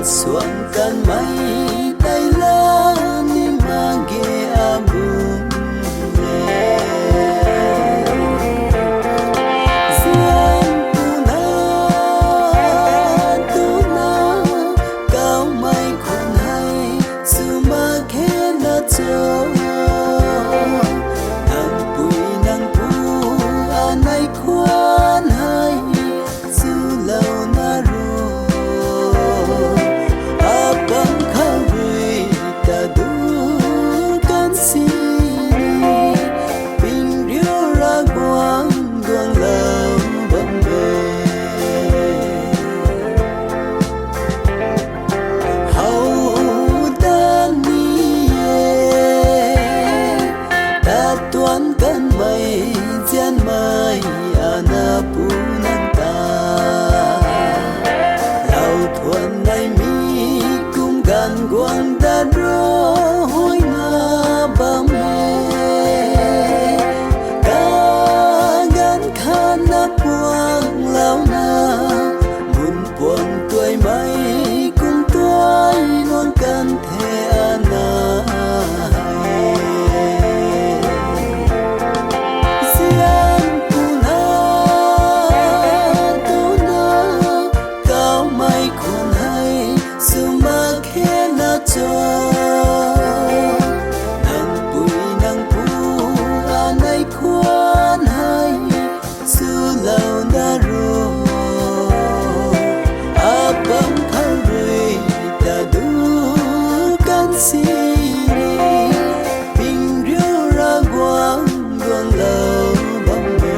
xuân cần mây tay lá ni mang ghé amum le gian tu na cao mây khôn hay su ma khe na cho nang pui nang pu anai kwan hay su lâu na ro abang khawi ta du kan si ping rio ra quang quang lâu bầm bề hậu tan ni ta tuan kan mây gian mai ana pu nang ta lao thuần nay mi cung gan quang ta ro hoi na bam he ca gan khan na quang lao na mun quang tuổi mai cung tuổi non can the ana nang pui nang pu anai kwan hay su lâu na ro abang khawi ta du kan si ping rio ra quang quang lâu bam bề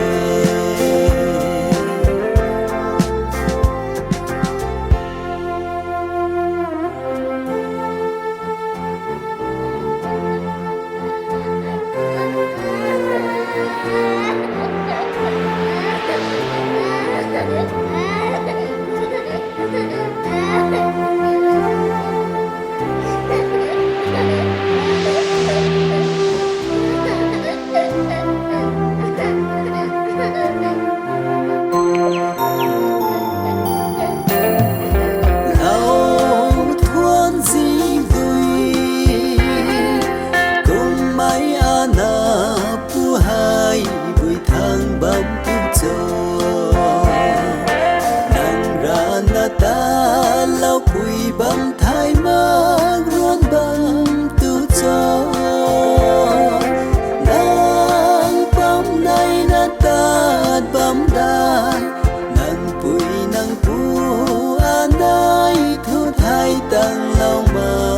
ta lao quỳ bằng thái mắc ruan bằng tu cho nang bấm nay na ta bấm đai nang pu anai thu thái tăng lao mà